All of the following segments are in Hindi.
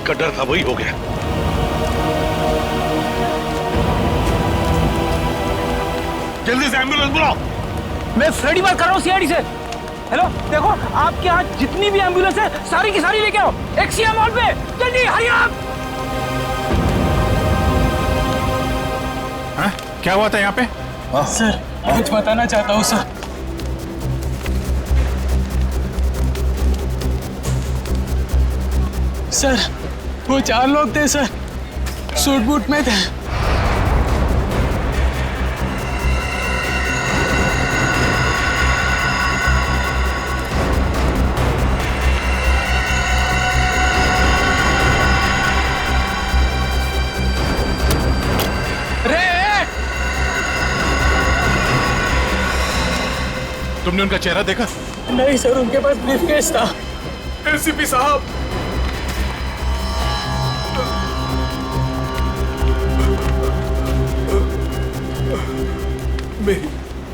जिसका डर था वही हो गया। जल्दी से एम्बुलेंस बुलाओ। मैं फ्रेडी बात कर रहा हूँ सीआईडी से। हेलो, देखो आपके यहाँ जितनी भी एम्बुलेंस है सारी की सारी लेके आओ एक्सिया मॉल पे, जल्दी हरी आप। हाँ? क्या हुआ था यहाँ पे? सर कुछ बताना चाहता हूँ सर। सर वो 4 लोग थे सर, सूट बूट में थे। तुमने उनका चेहरा देखा? नहीं सर, उनके पास ब्रीफकेस था। एसीपी साहब,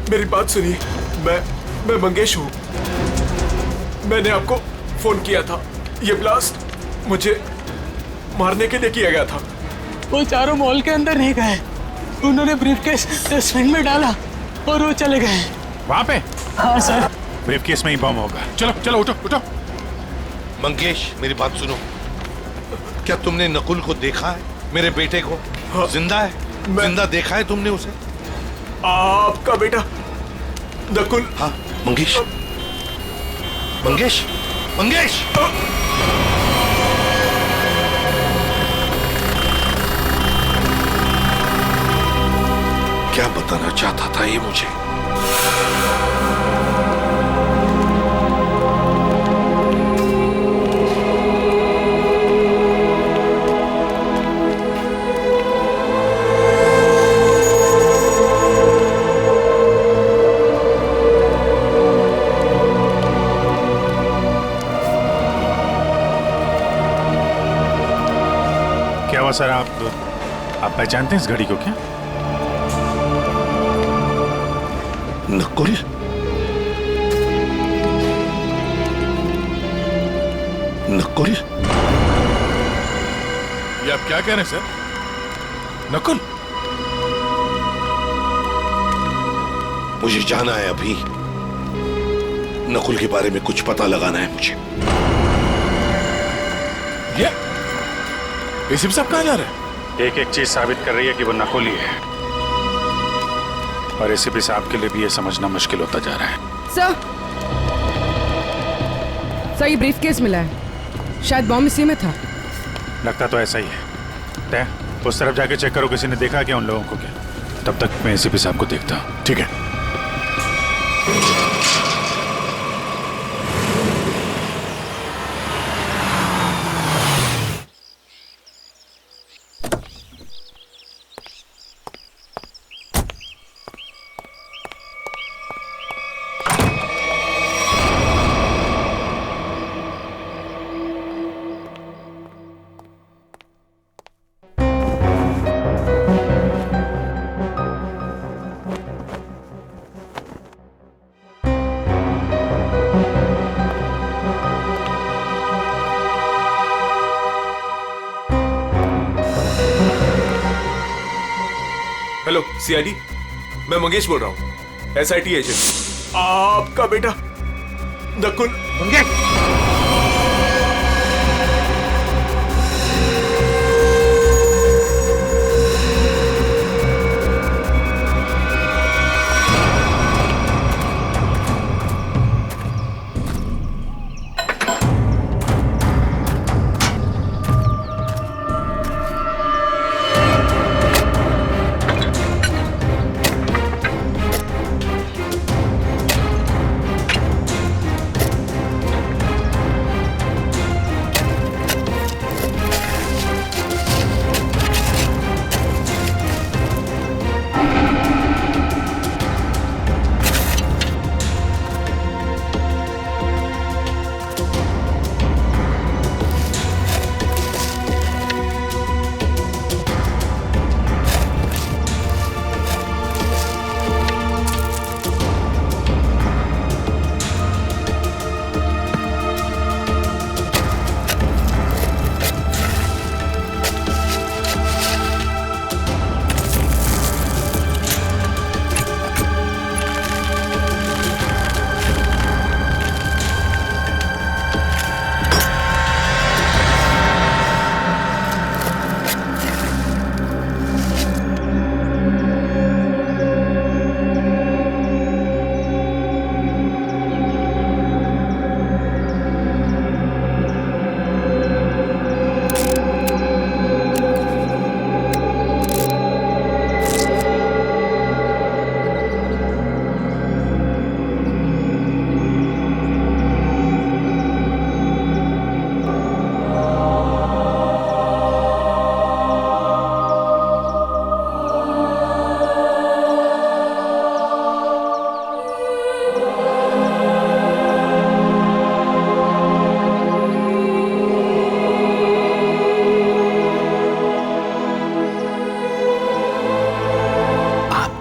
मेरी बात सुनिए। मैं मंगेश हूँ। मैंने आपको फोन किया था। ये ब्लास्ट मुझे मारने के लिए किया गया था। वो चारों मॉल के अंदर नहीं गए, उन्होंने ब्रीफकेस डस्टबिन में डाला और वो चले गए। वहाँ पे? हाँ सर। ब्रीफकेस में ही बम होगा। चलो चलो उठो उठो। मंगेश मेरी बात सुनो, क्या तुमने नकुल को देखा है? मेरे बेटे को? हाँ, जिंदा है? जिंदा देखा है तुमने उसे? आपका बेटा नकुल? हाँ मंगेश, मंगेश, मंगेश। क्या बताना चाहता था ये मुझे? क्या हुआ सर? आप पहचानते हैं इस घड़ी को क्या? नकुल? नकुल? ये आप क्या कह रहे हैं सर? नकुल? मुझे जाना है अभी। नकुल के बारे में कुछ पता लगाना है मुझे। ये एसीपी साहब कहाँ जा रहे हैं? एक एक चीज साबित कर रही है कि वो नकुल ही है, और एसीपी साहब के लिए भी ये समझना मुश्किल होता जा रहा है। सर ये ब्रीफकेस मिला है, शायद बॉम्ब इसी में था। लगता तो ऐसा ही है। तय उस तरफ जाके चेक करो, किसी ने देखा क्या उन लोगों को? क्या? तब तक मैं एसीपी साहब को देखता हूँ। ठीक है। हेलो सीआईडी, मैं मंगेश बोल रहा हूँ, एसआईटी एजेंट। आपका बेटा नकुल। मंगेश!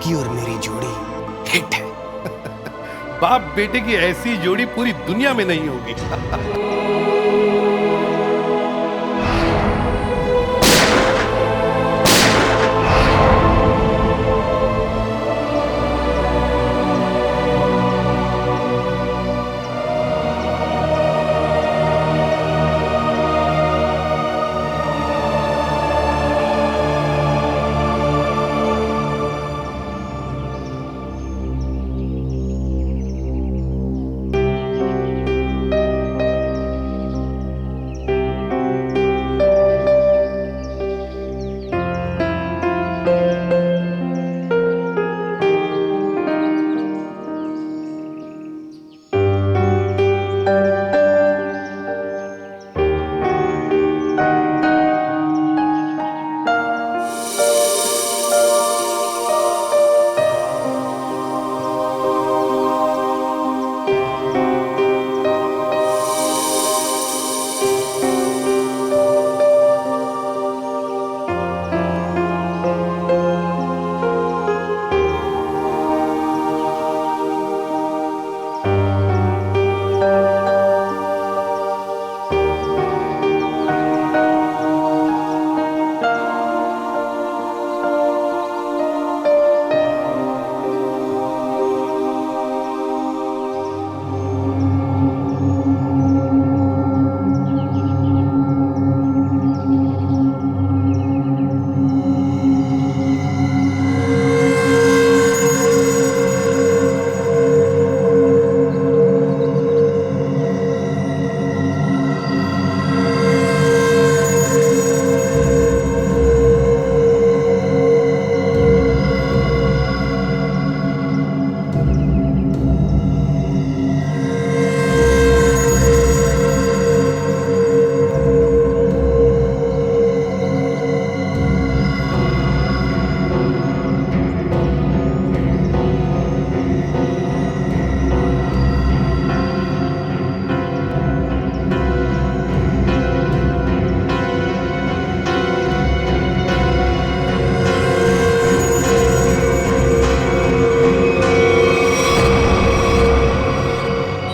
आपकी और मेरी जोड़ी हिट है। बाप बेटे की ऐसी जोड़ी पूरी दुनिया में नहीं होगी।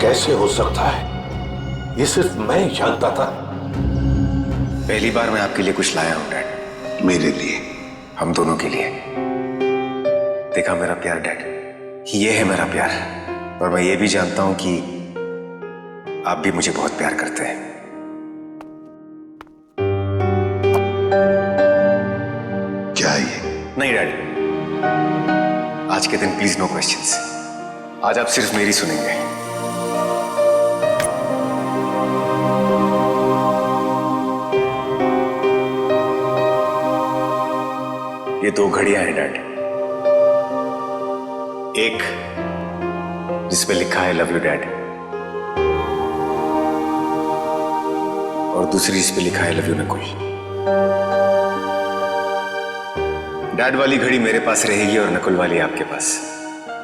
कैसे हो सकता है? ये सिर्फ मैं ही जानता था। पहली बार मैं आपके लिए कुछ लाया हूं डैड। मेरे लिए? हम दोनों के लिए। देखा मेरा प्यार डैड, ये है मेरा प्यार। और मैं ये भी जानता हूं कि आप भी मुझे बहुत प्यार करते हैं। क्या ये? नहीं डैड, आज के दिन प्लीज नो क्वेश्चंस। आज आप सिर्फ मेरी सुनेंगे। ये दो घड़ियां हैं डैड। एक जिसपे लिखा है लव यू डैड, और दूसरी जिसपे लिखा है लव यू नकुल। डैड वाली घड़ी मेरे पास रहेगी और नकुल वाली आपके पास।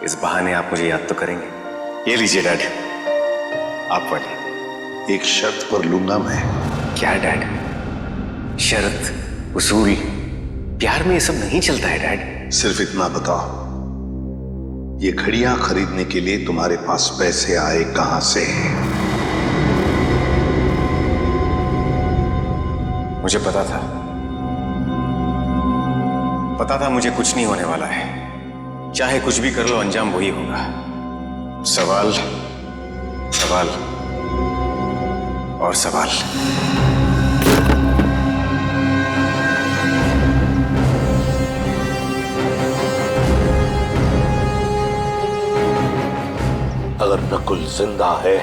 इस बहाने आप मुझे याद तो करेंगे। ये लीजिए डैड, आप वाली। एक शर्त पर लूंगा मैं। क्या डैड? शर्त, उसूल, प्यार में ये सब नहीं चलता है डैड। सिर्फ इतना बताओ, ये घड़ियां खरीदने के लिए तुम्हारे पास पैसे आए कहां से? मुझे पता था मुझे कुछ नहीं होने वाला है। चाहे कुछ भी कर लो, अंजाम वही होगा। सवाल, सवाल और सवाल। अगर नकुल जिंदा है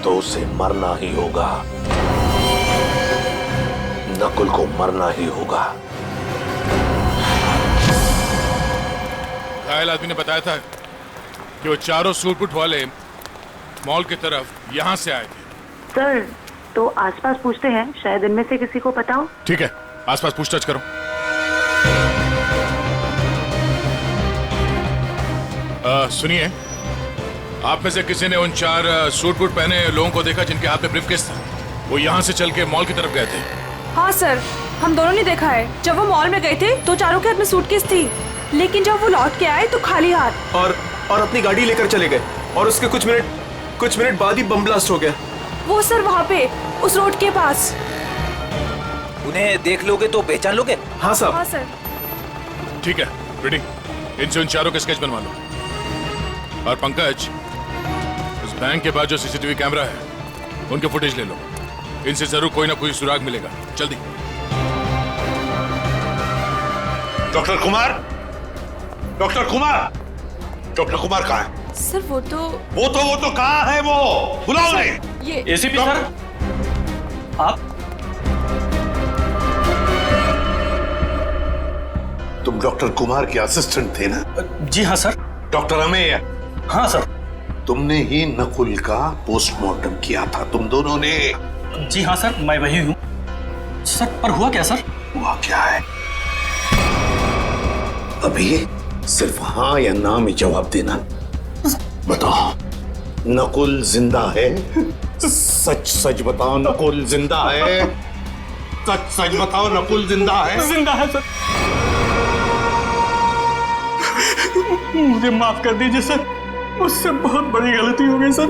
तो उसे मरना ही होगा। नकुल को मरना ही होगा। घायल आदमी ने बताया था कि वो चारों सूटबूट वाले मॉल की तरफ यहां से आए थे। सर, तो आसपास पूछते हैं, शायद इनमें से किसी को पता हो। ठीक है, आसपास पूछताछ करो। सुनिए, आप में से किसी ने उन 4 सूट बूट पहने लोगों को देखा जिनके हाथ में ब्रीफकेस था? वो यहां से चल के मॉल की तरफ गए थे। हाँ सर, हम दोनों ने देखा है, जब वो मॉल में गए थे तो चारों के हाथ में सूटकेस थी, लेकिन जब वो लौट के आए तो खाली हाथ। और अपनी गाड़ी लेकर चले गए और उसके कुछ मिनट बाद ही बम ब्लास्ट हो गया। वो सर वहाँ पे उस रोड के पास। उन्हें देख लोगे तो पहचान लोगे? हाँ साहब। हाँ सर। ठीक है रेडी, इनसे उन चारों के स्केच बनवा लो। और पंकज, उस बैंक के पास जो सीसीटीवी कैमरा है उनके फुटेज ले लो। इनसे जरूर कोई ना कोई सुराग मिलेगा। जल्दी। Doctor Kumar, doctor Kumar, doctor Kumar कहाँ है? सर वो तो कहाँ है वो? बुलाओ उन्हें। ये एसीपी सर, आप तुम डॉक्टर कुमार के असिस्टेंट थे ना? जी हाँ सर। डॉक्टर अमेय? हाँ सर। तुमने ही नकुल का पोस्टमार्टम किया था, तुम दोनों ने? जी हाँ सर, मैं वही हूँ सर। पर हुआ क्या सर? हुआ क्या है अभी सिर्फ हाँ या ना में जवाब देना। बताओ, नकुल जिंदा है? सच सच बताओ, नकुल जिंदा है? सच सच बताओ, नकुल जिंदा है? जिंदा है सर। मुझे माफ कर दीजिए सर, मुझसे बहुत बड़ी गलती हो गई सर।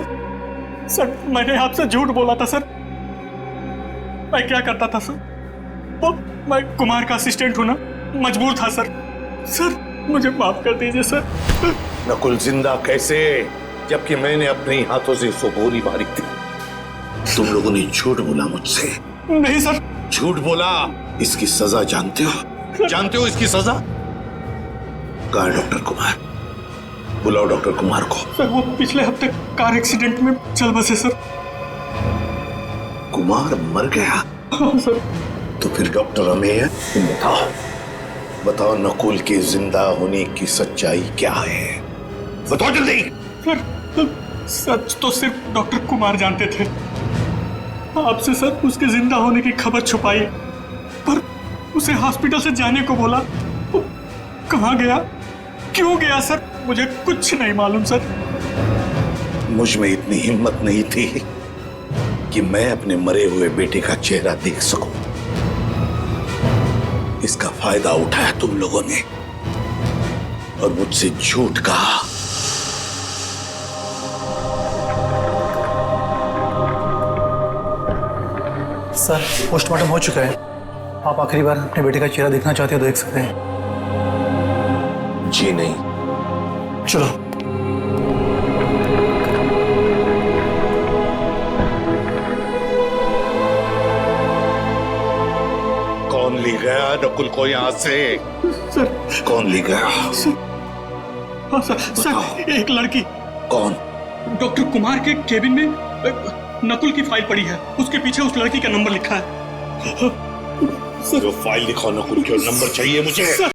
सर मैंने आपसे झूठ बोला था सर। मैं क्या करता था सर, वो मैं कुमार का असिस्टेंट हूं ना, मजबूर था सर। सर मुझे माफ कर दीजिए सर। नकुल जिंदा कैसे, जबकि मैंने अपने हाथों से उसको गोली मारी थी? तुम लोगों ने झूठ बोला मुझसे। नहीं सर। झूठ बोला। इसकी सजा जानते हो? जानते हो इसकी सजा? कहाँ है डॉक्टर कुमार? बुलाओ डॉक्टर कुमार को। सर वो पिछले हफ्ते कार एक्सीडेंट में चल बसे सर। कुमार मर गया? हाँ सर। तो फिर डॉक्टर अमेय, तुम बताओ नकुल के जिंदा होने की सच्चाई क्या है? बताओ जल्दी। सर सच तो सिर्फ डॉक्टर कुमार जानते थे। आपसे सर उसके जिंदा होने की खबर छुपाई, पर उसे हॉस्पिटल से जाने को बोला। वो कहाँ गया, क्यों गया सर, मुझे कुछ नहीं मालूम सर। मुझ में इतनी हिम्मत नहीं थी कि मैं अपने मरे हुए बेटे का चेहरा देख सकूं। इसका फायदा उठाया तुम लोगों ने और मुझसे झूठ कहा। सर पोस्टमार्टम हो चुका है। आप आखिरी बार अपने बेटे का चेहरा देखना चाहते हो तो देख सकते हैं। जी नहीं। चलो। कौन ले गया नकुल को यहाँ से? सर कौन ले गया? हाँ सर। सर एक लड़की। कौन? डॉक्टर कुमार के केबिन में नकुल की फाइल पड़ी है, उसके पीछे उस लड़की का नंबर लिखा है। जो फाइल दिखाओ नकुल की, और नंबर चाहिए मुझे। सर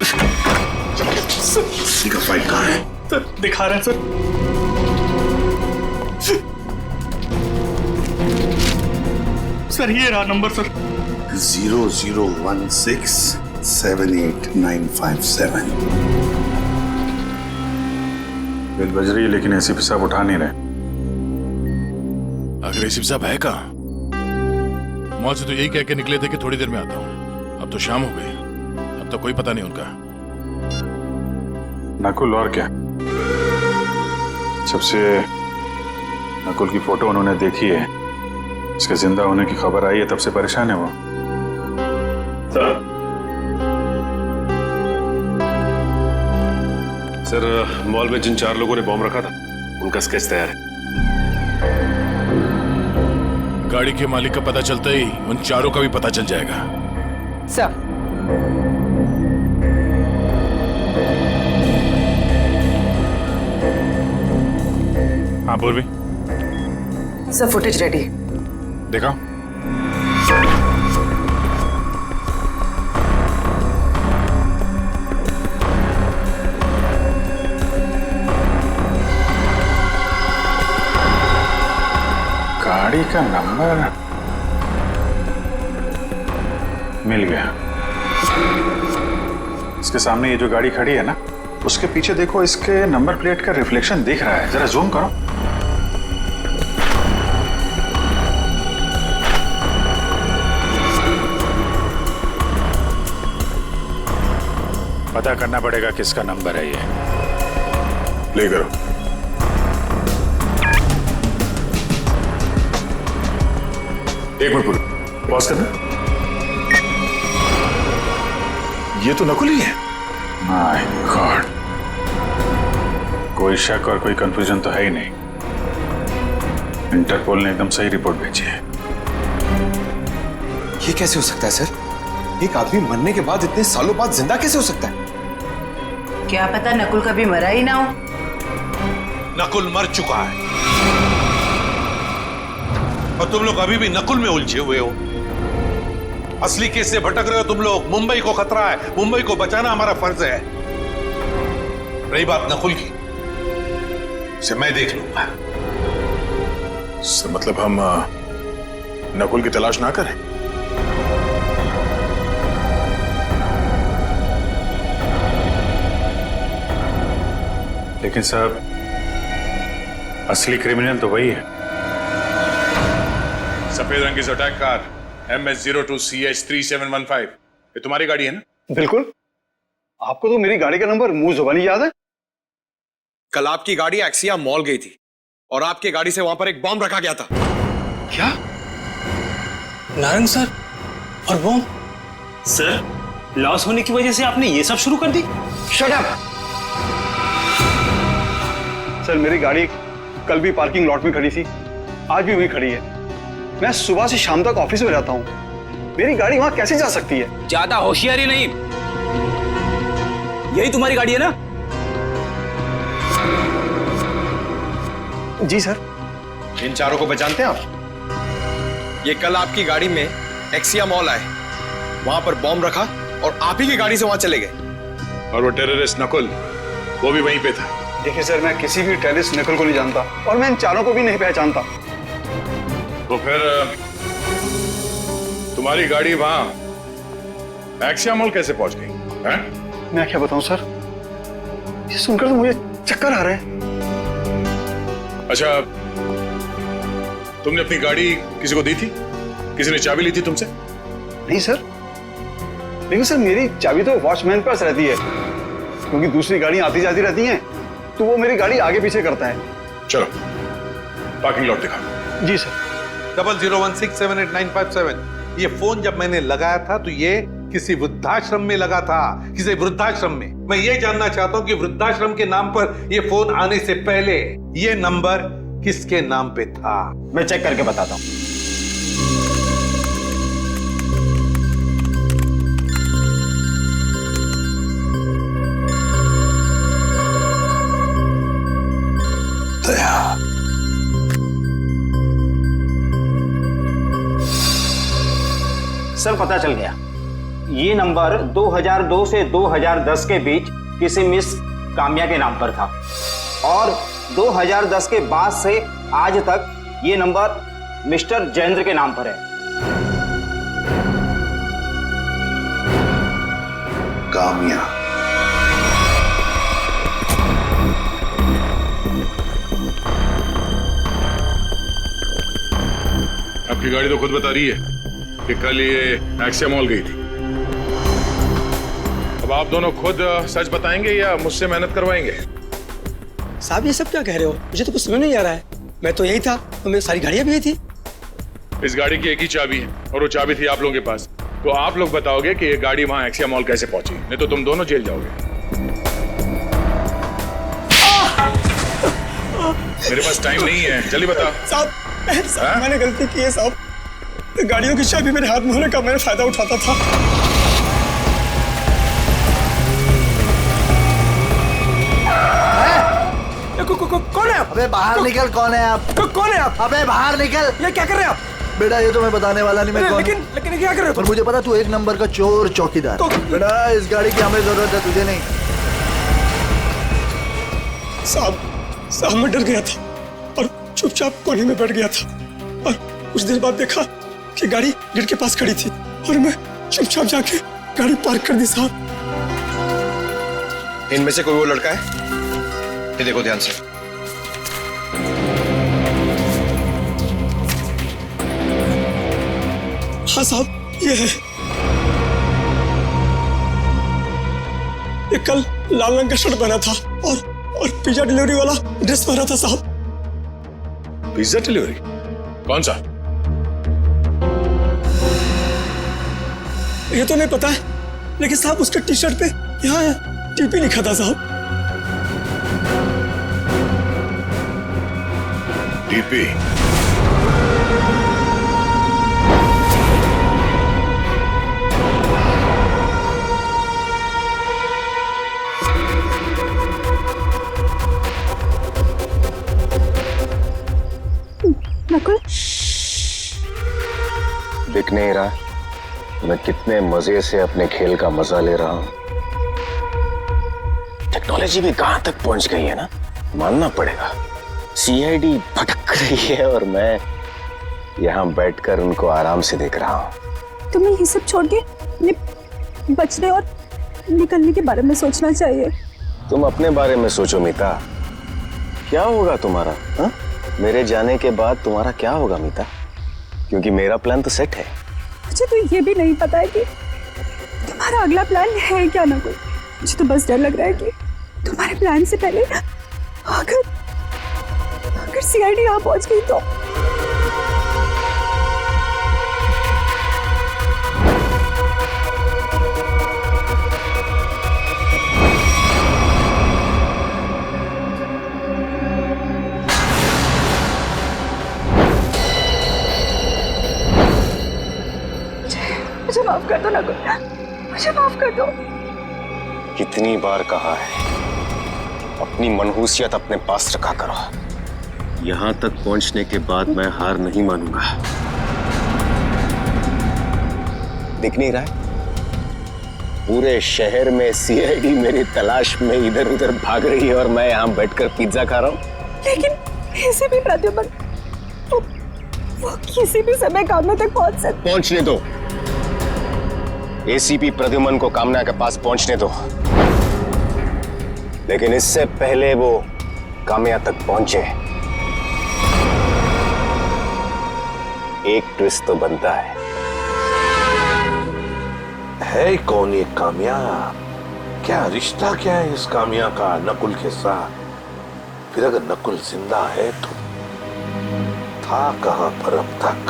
फाइल कहाँ है? सर दिखा रहे हैं सर। सर ये रहा नंबर सर। 0016789557। बेल बज रही है लेकिन एसीपी साहब उठा नहीं रहे। आखिर एसीपी साहब है कहाँ? मौत से तो यही कह के निकले थे कि थोड़ी देर में आता हूँ। अब तो शाम हो गई, अब तो कोई पता नहीं उनका। नकुल और क्या, सबसे नकुल की फोटो उन्होंने देखी है, इसके जिंदा होने की खबर आई है, तब से परेशान है वो। सर मॉल में जिन 4 लोगों ने बॉम्ब रखा था उनका स्केच तैयार है। गाड़ी के मालिक का पता चलता ही उन 4 का भी पता चल जाएगा। सर हाँ पूर्वी, सर फुटेज रेडी। देखा? गाड़ी का नंबर मिल गया। इसके सामने ये जो गाड़ी खड़ी है ना, उसके पीछे देखो, इसके नंबर प्लेट का रिफ्लेक्शन दिख रहा है। जरा जूम करो। पता करना पड़ेगा किसका नंबर है ये। प्ले करो। एक मिनट पूरी पॉज करना। ये तो नकुल ही है। माय गॉड, कोई शक और कोई कंफ्यूजन तो है ही नहीं। इंटरपोल ने एकदम सही रिपोर्ट भेजी है। ये कैसे हो सकता है सर? एक आदमी मरने के बाद इतने सालों बाद जिंदा कैसे हो सकता है? क्या पता नकुल कभी मरा ही ना हो। नकुल मर चुका है और तुम लोग अभी भी नकुल में उलझे हुए हो। असली केस से भटक रहे हो तुम लोग। मुंबई को खतरा है, मुंबई को बचाना हमारा फर्ज है। रही बात नकुल की, इसे मैं देख लूंगा। सर मतलब हम नकुल की तलाश ना करें? लेकिन साहब, असली क्रिमिनल तो वही है। सफेद रंग की जोटैक कार MS02CH3715, ये तुम्हारी गाड़ी है ना? बिल्कुल। आपको तो मेरी गाड़ी का नंबर मुंह जुबानी याद है। कल आपकी गाड़ी एक्सिया मॉल गई थी और आपकी गाड़ी से वहां पर एक बॉम्ब रखा गया था। क्या? नारंग सर और बॉम्ब? सर, लॉस होने की वजह से आपने ये सब शुरू कर दी? Shut up! सर, मेरी गाड़ी कल भी पार्किंग लॉट में खड़ी थी, आज भी वहीं खड़ी है। मैं सुबह से शाम तक ऑफिस में रहता हूँ। मेरी गाड़ी वहां कैसे जा सकती है? ज्यादा होशियारी नहीं। यही तुम्हारी गाड़ी है ना? जी सर। इन चारों को पहचानते हैं आप? ये कल आपकी गाड़ी में एक्सिया मॉल आए, वहां पर बॉम्ब रखा और आप ही की गाड़ी से वहां चले गए। और वो टेररिस्ट नकुल, वो भी वहीं पे था। देखिए सर, मैं किसी भी टेररिस्ट नकुल को नहीं जानता और मैं इन चारों को भी नहीं पहचानता। तो फिर तुम्हारी गाड़ी वहां एक्सिया मॉल कैसे पहुंच गई? मैं क्या बताऊं सर, ये सुनकर तो मुझे चक्कर आ रहे हैं। अच्छा, तुमने अपनी गाड़ी किसी को दी थी? किसी ने चाबी ली थी तुमसे? नहीं सर, लेकिन सर मेरी चाबी तो वॉचमैन के पास रहती है, क्योंकि दूसरी गाड़ियां आती जाती रहती हैं, तो वो मेरी गाड़ी आगे पीछे करता है। चलो पार्किंग लॉट दिखाओ। जी सर। 0016789557। ये फोन जब मैंने लगाया था तो ये किसी वृद्धाश्रम में लगा था, किसी वृद्धाश्रम में। मैं ये जानना चाहता हूं कि वृद्धाश्रम के नाम पर ये फोन आने से पहले ये नंबर किसके नाम पे था? मैं चेक करके बताता हूं। सर, पता चल गया। ये नंबर 2002 से 2010 के बीच किसी मिस काम्या के नाम पर था और 2010 के बाद से आज तक ये नंबर मिस्टर जयेंद्र के नाम पर है। काम्या। आपकी गाड़ी तो खुद बता रही है कि कल ये एक्सिया मॉल गई थी। अब आप दोनों खुद सच बताएंगे या मुझसे मेहनत करवाएंगे? साहब, ये सब क्या कह रहे हो? मुझे तो कुछ समझ नहीं आ रहा है। मैं तो यही था, तो मेरी सारी गाड़ियां भी यही थी। इस गाड़ी की एक ही चाबी है और वो चाबी थी आप लोगों के पास। तो आप लोग बताओगे कि ये गाड़ी वहां एक्सिया मॉल कैसे पहुंची, नहीं तो तुम दोनों जेल जाओगे। मेरे पास टाइम नहीं है, जल्दी बता। साहब, मैंने गलती की है साहब। गाड़ियों की चाबी मेरे हाथ में होने का मैंने फायदा उठाता था। कौन है आप? अबे बाहर निकल। कौन है आप? कौन है आप? अबे बाहर निकल। ये क्या कर रहे हैं आप? बेटा, ये तो मैं बताने वाला नहीं मैं कौन। लेकिन क्या कर रहे हो? पर मुझे पता तू एक नंबर का चोर चौकीदार। बेटा, इस गाड़ी की हमें जरूरत है, तुझे नहीं। साहब, मैं डर गया था और चुपचाप कोने में बैठ गया था और कुछ देर बाद देखा कि गाड़ी गेट के पास खड़ी थी और मैं चुपचाप जाके गाड़ी पार्क कर दी। साहब, इनमें से कोई वो लड़का है? ये देखो ध्यान से। हाँ साहब, ये है। ये कल लाल रंग का शर्ट पहना था और पिज्जा डिलीवरी वाला ड्रेस पहना था साहब। Pizza delivery? कौन सा? ये तो नहीं पता है, लेकिन साहब उसके टी शर्ट पे यहाँ टीपी लिखा था साहब। टीपी? नकुल, दिख नहीं रहा मैं कितने मजे से अपने खेल का मजा ले रहा हूं। टेक्नोलॉजी भी कहां तक पहुंच गई है ना, मानना पड़ेगा। सीआईडी भटक रही है और मैं यहां बैठकर उनको आराम से देख रहा हूं। तुम्हें ये सब छोड़ के बचने और निकलने के बारे में सोचना चाहिए। तुम अपने बारे में सोचो मीता, क्या होगा तुम्हारा? हा? मेरे जाने के बाद तुम्हारा क्या होगा मीता? क्योंकि मेरा प्लान तो सेट है। मुझे तो ये भी नहीं पता है कि तुम्हारा अगला प्लान है क्या ना कोई। मुझे तो बस डर लग रहा है कि तुम्हारे प्लान से पहले अगर सीआईडी यहाँ पहुंच गई तो। मुझे माफ कर दो नकुल, मुझे माफ कर दो। कितनी बार कहा है अपनी मनहूसियत अपने पास रखा करो। यहां तक पहुंचने के बाद मैं हार नहीं मानूंगा। दिख नहीं रहा है? पूरे शहर में सीआईडी मेरी तलाश में इधर उधर भाग रही है और मैं यहां बैठकर पिज्जा खा रहा हूं। लेकिन ऐसे भी प्रद्युमन वो किसी भी समय कामना तक पहुंच सकते। पहुंचने दो, एसीपी प्रद्युमन को कामना के पास पहुंचने दो, लेकिन इससे पहले वो कामया तक पहुंचे एक ट्विस्ट तो बनता है कौन ये कामया? क्या रिश्ता क्या है इस कामया का नकुल के साथ? फिर अगर नकुल जिंदा है तो था कहां पर अब तक?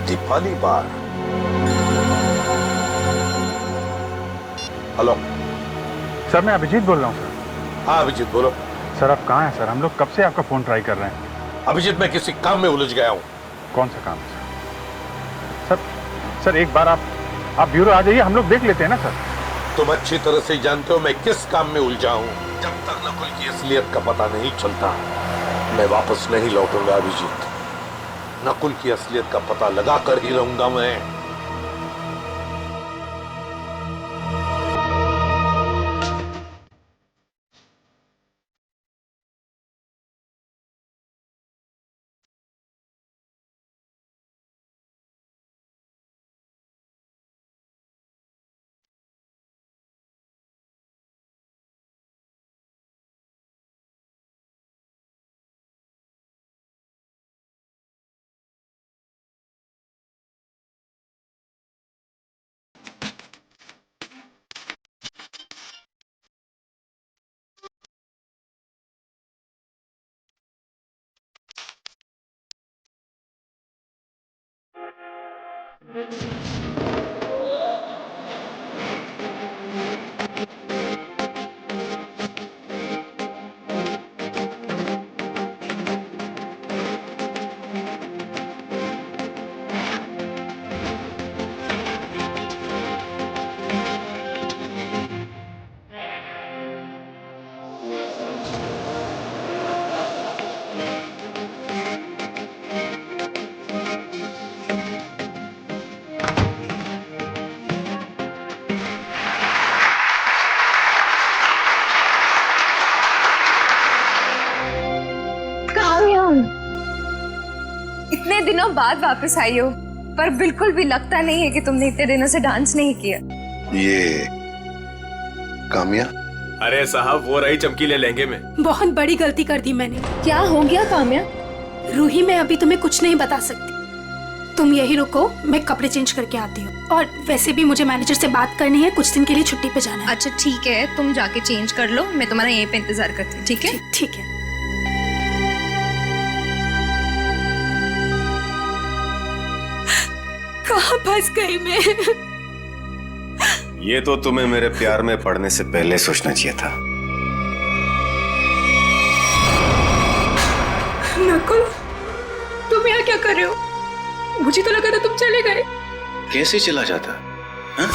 दीपाली बार। हेलो सर, मैं अभिजीत बोल रहा हूँ सर। हाँ अभिजीत बोलो। सर आप कहाँ हैं सर? हम लोग कब से आपका फोन ट्राई कर रहे हैं। अभिजीत मैं किसी काम में उलझ गया हूँ। कौन सा काम है सर? सर एक बार आप ब्यूरो आ जाइए, हम लोग देख लेते हैं ना सर। तुम अच्छी तरह से जानते हो मैं किस काम में उलझा हूँ। जब तक नकुल की असलियत का पता नहीं चलता मैं वापस नहीं लौटूंगा अभिजीत। नकुल की असलियत का पता लगा कर ही रहूंगा मैं। इतने दिनों बाद वापस आई हो, पर बिल्कुल भी लगता नहीं है कि तुमने इतने दिनों से डांस नहीं किया। ये कामया? अरे साहब वो रही चमकीले लहंगे में। बहुत बड़ी गलती कर दी मैंने। क्या हो गया कामया? रूही मैं अभी तुम्हें कुछ नहीं बता सकती, तुम यही रुको, मैं कपड़े चेंज करके आती हूँ। और वैसे भी मुझे मैनेजर से बात करनी है, कुछ दिन के लिए छुट्टी पे जाना है। अच्छा ठीक है, तुम जाके चेंज कर लो, मैं तुम्हारा यहीं पे इंतजार करती हूँ। ठीक है? ठीक है। कहाँ फंस गई मैं? ये तो तुम्हें मेरे प्यार में पड़ने से पहले सोचना चाहिए था। नकुल, तुम यहाँ क्या कर रहे हो? मुझे तो लगा था तुम चले गए। कैसे चला जाता? हाँ?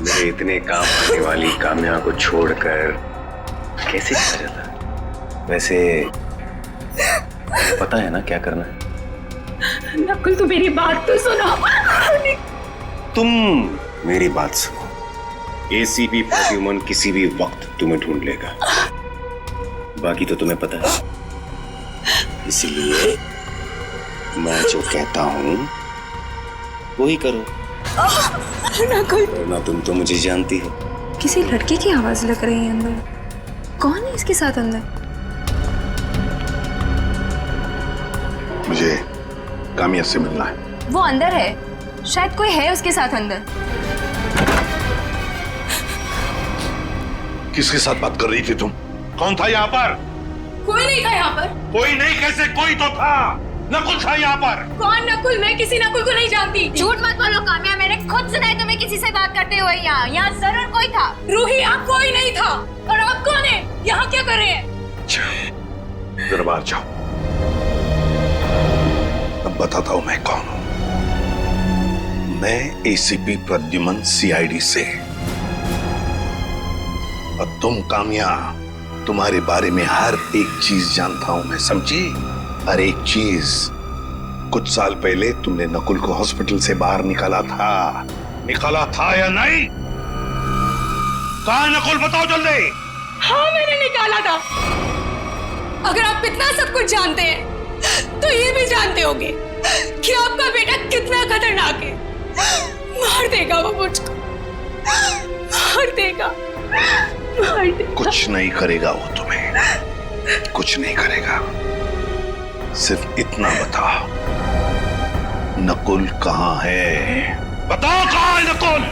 मेरे इतने काम आने वाली काम्या को छोड़कर कैसे चला जाता? वैसे पता है ना क्या करना है? नकुल, तू मेरी बात तो सुनो। तुम मेरी बात सुनो। एसीपी प्रद्युमन किसी भी वक्त तुम्हें ढूंढ लेगा, बाकी तो तुम्हें पता है। इसलिए मैं जो कहता हूं वही करो। नकुल, वरना तुम तो मुझे जानती हो। किसी लड़के की आवाज लग रही है अंदर। कौन है इसके साथ अंदर? मुझे कामिया से मिलना है। वो अंदर है, शायद कोई है उसके साथ अंदर। किसके साथ बात कर रही थी तुम? कौन था यहाँ पर? कोई नहीं था यहाँ पर। कोई नहीं कैसे? कोई तो था। नकुल था यहाँ पर। कौन नकुल? मैं किसी नकुल को नहीं जानती। झूठ मत बोलो काम्या, मैंने खुद सुना है तुम्हें किसी से बात करते हुए। यहाँ जरूर कोई था। रूही, आप कोई नहीं था। और आप कौन है? यहाँ क्या कर रहे हैं? दरबार जाओ, अब बताता हूं मैं कौन हूं। मैं एसीपी प्रद्युमन, सीआईडी से। और तुम काम्या, तुम्हारे बारे में हर एक चीज जानता हूं मैं, समझी? हर एक चीज। कुछ साल पहले तुमने नकुल को हॉस्पिटल से बाहर निकाला था या नहीं? कहां नकुल, बताओ जल्दी। हाँ, मैंने निकाला था। अगर आप इतना सब कुछ जानते हैं तो ये भी जानते होंगे कि आपका बेटा कितना खतरनाक है। मार देगा वो मुझको, मार देगा। कुछ नहीं करेगा वो तुम्हें, कुछ नहीं करेगा। सिर्फ इतना बताओ, नकुल कहाँ है? बताओ कहाँ है नकुल?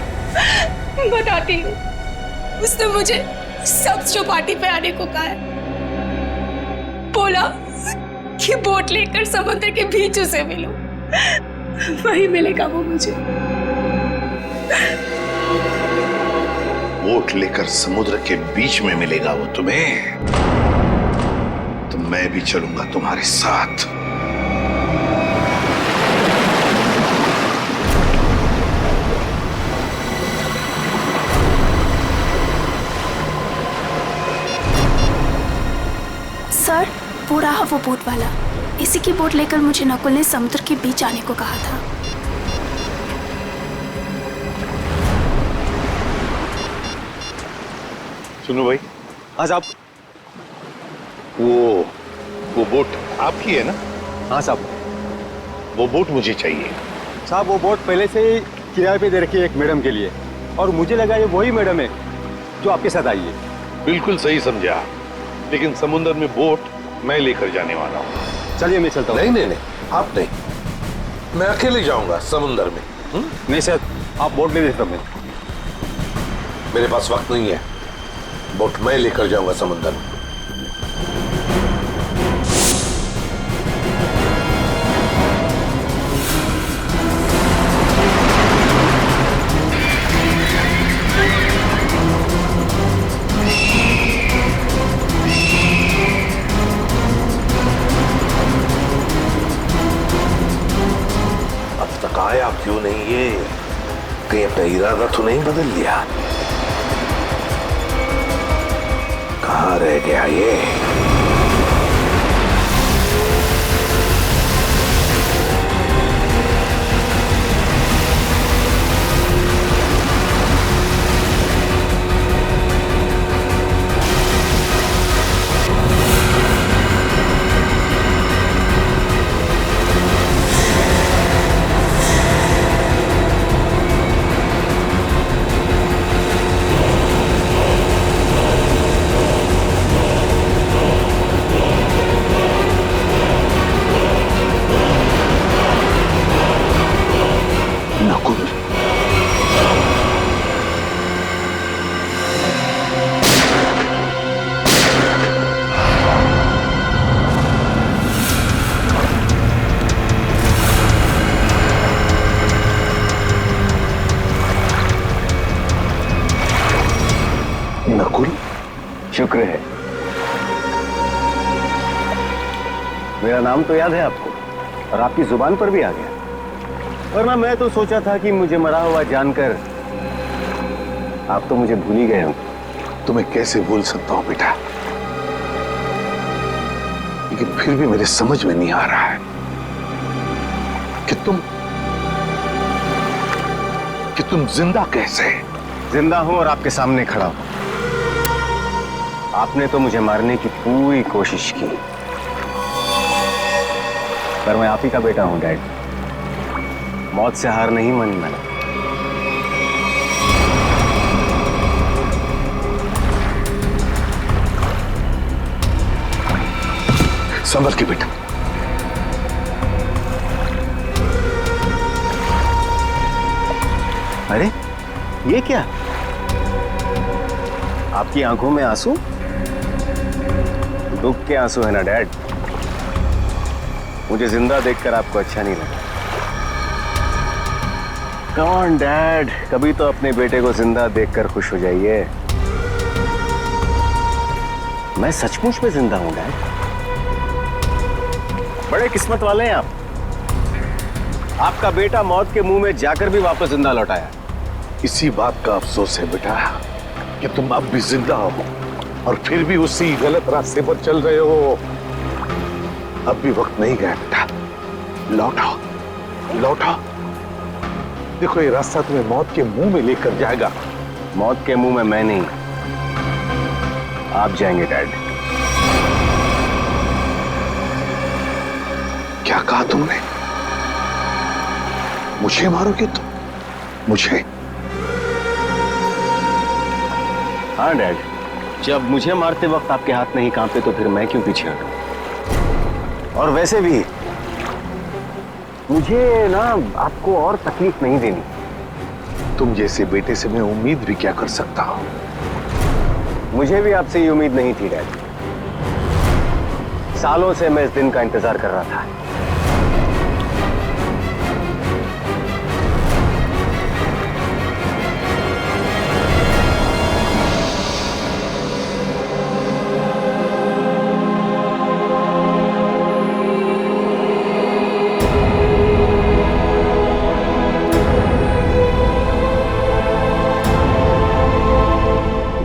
बताती हूँ। उसने मुझे सब चौपाटी पे आने को कहा है। बोला कि बोट लेकर समुद्र के बीच उसे मिलो, वही मिलेगा वो मुझे। बोट लेकर समुद्र के बीच में मिलेगा वो तुम्हें? तो मैं भी चलूंगा तुम्हारे साथ। सर, वो रहा वो बोट वाला। इसी की बोट लेकर मुझे नकुल ने समुद्र के बीच आने को कहा था। सुनो भाई। हाँ साहब। वो बोट आपकी है ना? हाँ साहब। वो बोट मुझे चाहिए। साहब, वो बोट पहले से ही किराए पे दे रखी है एक मैडम के लिए, और मुझे लगा ये वही मैडम है जो आपके साथ आई है। बिल्कुल सही समझा, लेकिन समुद्र में बोट मैं लेकर जाने वाला हूँ। चलिए मैं चलता हूँ। नहीं, आप नहीं, मैं अकेले जाऊंगा समुद्र में। नहीं सर, आप बोट ले देता मैं। मेरे पास वक्त नहीं है, बोट मैं लेकर जाऊंगा समुद्र में। आया क्यों नहीं ये? कहीं अपना इरादा तो नहीं बदल लिया? कहाँ रह गया ये? शुक्र है। मेरा नाम तो याद है आपको और आपकी जुबान पर भी आ गया, वरना मैं तो सोचा था कि मुझे मरा हुआ जानकर आप तो मुझे भूल ही गए हो। तुम्हें कैसे भूल सकता हूं बेटा, लेकिन फिर भी मेरे समझ में नहीं आ रहा है कि तुम जिंदा कैसे? जिंदा हूं और आपके सामने खड़ा हूं। आपने तो मुझे मारने की पूरी कोशिश की, पर मैं आप ही का बेटा हूं डैड। मौत से हार नहीं मानी मैंने। संभल के बेटा। अरे ये क्या? आपकी आंखों में आंसू? दुख के आंसू है ना डैड? मुझे जिंदा देखकर आपको अच्छा नहीं लगा। कम ऑन डैड, कभी तो अपने बेटे को जिंदा देखकर खुश हो जाइए। मैं सचमुच में जिंदा हूं डैड। बड़े किस्मत वाले हैं आप। आपका बेटा मौत के मुंह में जाकर भी वापस जिंदा लौट आया। इसी बात का अफसोस है बेटा कि तुम अब भी जिंदा हो और फिर भी उसी गलत रास्ते पर चल रहे हो। अब भी वक्त नहीं गया बेटा, लौटाओ लौटाओ। देखो ये रास्ता तुम्हें मौत के मुंह में लेकर जाएगा। मौत के मुंह में मैं नहीं, आप जाएंगे डैड। क्या कहा तुमने? मुझे मारोगे तुम? मुझे? हाँ डैड, जब मुझे मारते वक्त आपके हाथ नहीं कांपे तो फिर मैं क्यों पीछे हटूं? और वैसे भी मुझे ना आपको और तकलीफ नहीं देनी। तुम जैसे बेटे से मैं उम्मीद भी क्या कर सकता हूं? मुझे भी आपसे ये उम्मीद नहीं थी डैड। सालों से मैं इस दिन का इंतजार कर रहा था।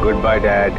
Goodbye, Dad.